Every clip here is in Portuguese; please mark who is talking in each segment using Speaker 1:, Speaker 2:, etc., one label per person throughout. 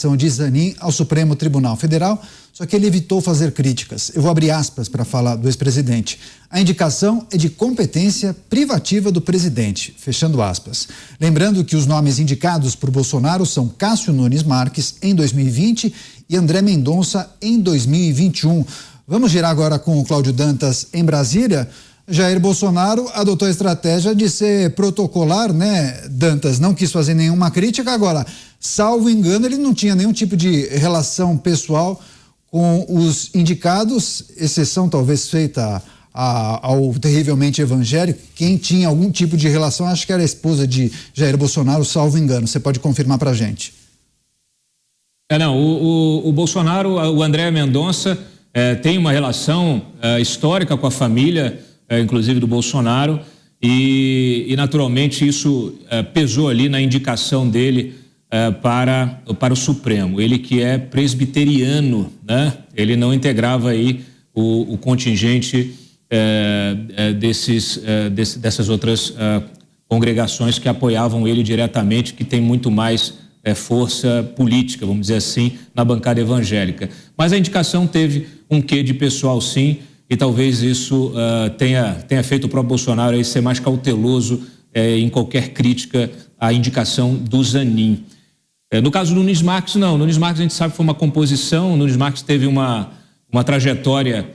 Speaker 1: indicação de Zanin ao Supremo Tribunal Federal, só que ele evitou fazer críticas. Eu vou abrir aspas para falar do ex-presidente. A indicação é de competência privativa do presidente, fechando aspas. Lembrando que os nomes indicados por Bolsonaro são Cássio Nunes Marques, em 2020, e André Mendonça, em 2021. Vamos girar agora com o Cláudio Dantas em Brasília. Jair Bolsonaro adotou a estratégia de ser protocolar, né, Dantas? Não quis fazer nenhuma crítica. Agora, salvo engano, ele não tinha nenhum tipo de relação pessoal com os indicados, exceção talvez feita ao terrivelmente evangélico. Quem tinha algum tipo de relação, acho que era a esposa de Jair Bolsonaro, salvo engano. Você pode confirmar pra gente?
Speaker 2: O Bolsonaro, o André Mendonça, tem uma relação histórica com a família, inclusive do Bolsonaro, e naturalmente isso pesou ali na indicação dele para o Supremo. Ele que é presbiteriano, né? Ele não integrava aí o contingente dessas outras congregações que apoiavam ele diretamente, que tem muito mais força política, vamos dizer assim, na bancada evangélica. Mas a indicação teve um quê de pessoal, sim, e talvez isso tenha feito o próprio Bolsonaro aí ser mais cauteloso em qualquer crítica à indicação do Zanin. No caso do Nunes Marques, não. Nunes Marques a gente sabe que foi uma composição. Nunes Marques teve uma trajetória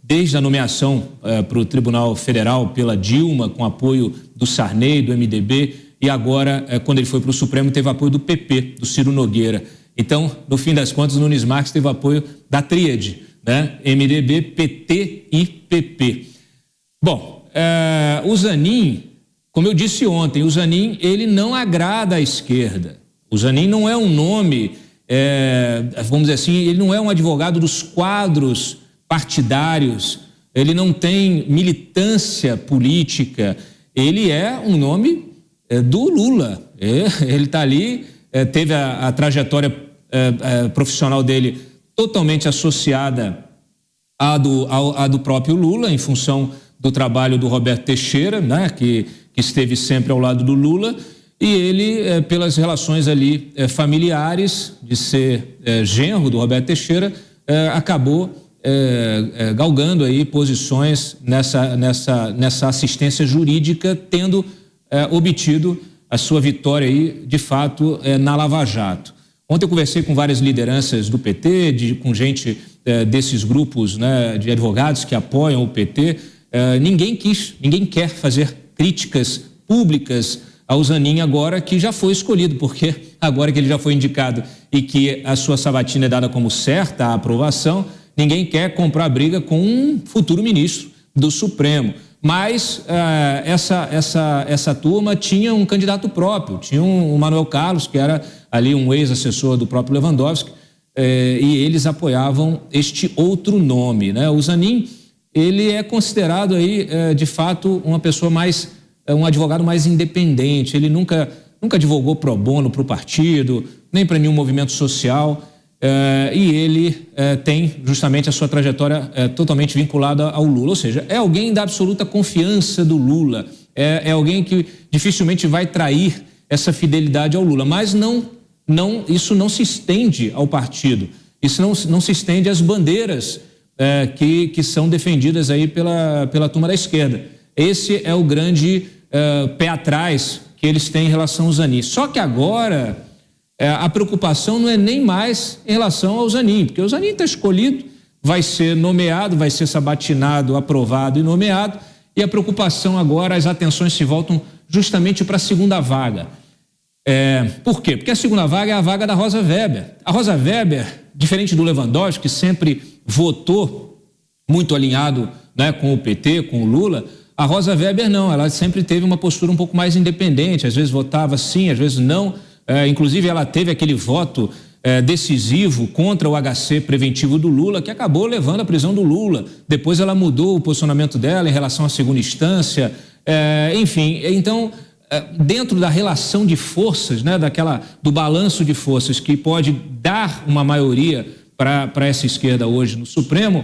Speaker 2: desde a nomeação para o Tribunal Federal pela Dilma, com apoio do Sarney, do MDB, e agora, quando ele foi para o Supremo, teve apoio do PP, do Ciro Nogueira. Então, no fim das contas, o Nunes Marques teve apoio da tríade, né? MDB, PT e PP. Bom, o Zanin, como eu disse ontem, o Zanin, ele não agrada à esquerda. O Zanin não é um nome, vamos dizer assim, ele não é um advogado dos quadros partidários, ele não tem militância política, ele é um nome do Lula. Ele está ali, teve a trajetória profissional dele totalmente associada à do próprio Lula, em função do trabalho do Roberto Teixeira, né, que esteve sempre ao lado do Lula, e ele, pelas relações ali familiares, de ser genro do Roberto Teixeira, acabou galgando aí posições nessa assistência jurídica, tendo obtido a sua vitória aí, de fato, na Lava Jato. Ontem eu conversei com várias lideranças do PT, com gente desses grupos, né, de advogados que apoiam o PT. Ninguém quer fazer críticas públicas ao Zanin agora que já foi escolhido, porque agora que ele já foi indicado e que a sua sabatina é dada como certa, a aprovação, ninguém quer comprar briga com um futuro ministro do Supremo. Mas essa turma tinha um candidato próprio, tinha o Manuel Carlos, que era ali um ex-assessor do próprio Lewandowski, e eles apoiavam este outro nome, né? O Zanin, ele é considerado aí, de fato, uma pessoa um advogado mais independente. Ele nunca advogou pro bono para o partido, nem para nenhum movimento social, e ele tem justamente a sua trajetória totalmente vinculada ao Lula, ou seja, é alguém da absoluta confiança do Lula, é alguém que dificilmente vai trair essa fidelidade ao Lula, mas isso não se estende ao partido, isso não se estende às bandeiras que são defendidas aí pela turma da esquerda. Esse é o grande pé atrás que eles têm em relação ao Zanin. Só que agora a preocupação não é nem mais em relação ao Zanin, porque o Zanin está escolhido, vai ser nomeado, vai ser sabatinado, aprovado e nomeado, e a preocupação agora, as atenções se voltam justamente para a segunda vaga. Por quê? Porque a segunda vaga é a vaga da Rosa Weber. A Rosa Weber, diferente do Lewandowski, que sempre votou muito alinhado, né, com o PT, com o Lula, a Rosa Weber não, ela sempre teve uma postura um pouco mais independente, às vezes votava sim, às vezes não, inclusive ela teve aquele voto decisivo contra o HC preventivo do Lula, que acabou levando à prisão do Lula. Depois ela mudou o posicionamento dela em relação à segunda instância, enfim, então dentro da relação de forças, né, do balanço de forças que pode dar uma maioria para essa esquerda hoje no Supremo,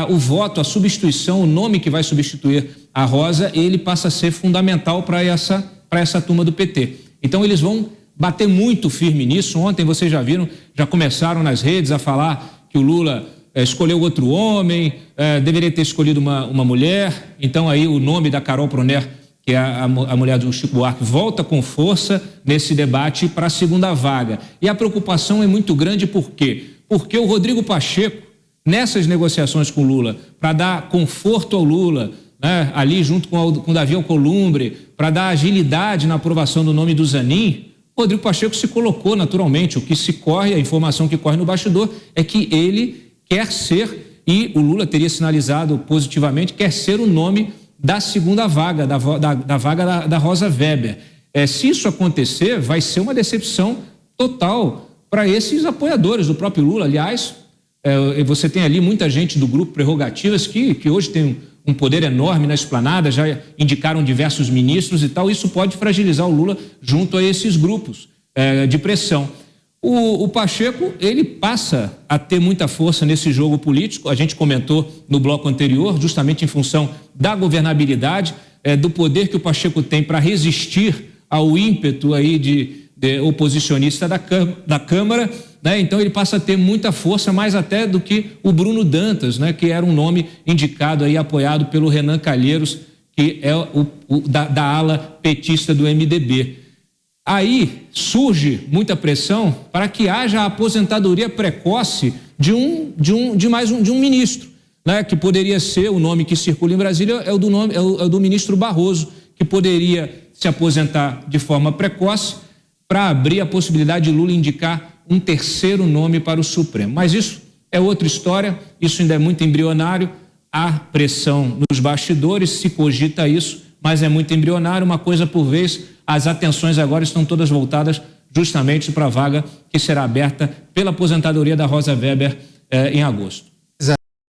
Speaker 2: o voto, a substituição, o nome que vai substituir a Rosa, ele passa a ser fundamental para essa turma do PT. Então eles vão bater muito firme nisso. Ontem vocês já viram, já começaram nas redes a falar que o Lula escolheu outro homem, deveria ter escolhido uma mulher. Então aí o nome da Carol Proner, que é a mulher do Chico Buarque, volta com força nesse debate para a segunda vaga. E a preocupação é muito grande, por quê? Porque o Rodrigo Pacheco, nessas negociações com o Lula, para dar conforto ao Lula, né, ali junto com o Davi Alcolumbre, para dar agilidade na aprovação do nome do Zanin, Rodrigo Pacheco se colocou naturalmente. O que se corre, a informação que corre no bastidor é que ele quer ser, e o Lula teria sinalizado positivamente, quer ser o nome da segunda vaga, da vaga da Rosa Weber. Se isso acontecer, vai ser uma decepção total para esses apoiadores do próprio Lula. Aliás, você tem ali muita gente do grupo Prerrogativas que hoje tem um poder enorme na esplanada, já indicaram diversos ministros e tal. Isso pode fragilizar o Lula junto a esses grupos de pressão. O Pacheco, ele passa a ter muita força nesse jogo político. A gente comentou no bloco anterior, justamente em função da governabilidade, do poder que o Pacheco tem para resistir ao ímpeto aí de oposicionista da Câmara, né? Então ele passa a ter muita força, mais até do que o Bruno Dantas, né? Que era um nome indicado aí, apoiado pelo Renan Calheiros, que é da ala petista do MDB. Aí surge muita pressão para que haja a aposentadoria precoce de um ministro, né? Que poderia ser, o nome que circula em Brasília é o do ministro Barroso, que poderia se aposentar de forma precoce para abrir a possibilidade de Lula indicar um terceiro nome para o Supremo. Mas isso é outra história, isso ainda é muito embrionário, há pressão nos bastidores, se cogita isso, mas é muito embrionário, uma coisa por vez. As atenções agora estão todas voltadas justamente para a vaga que será aberta pela aposentadoria da Rosa Weber em agosto.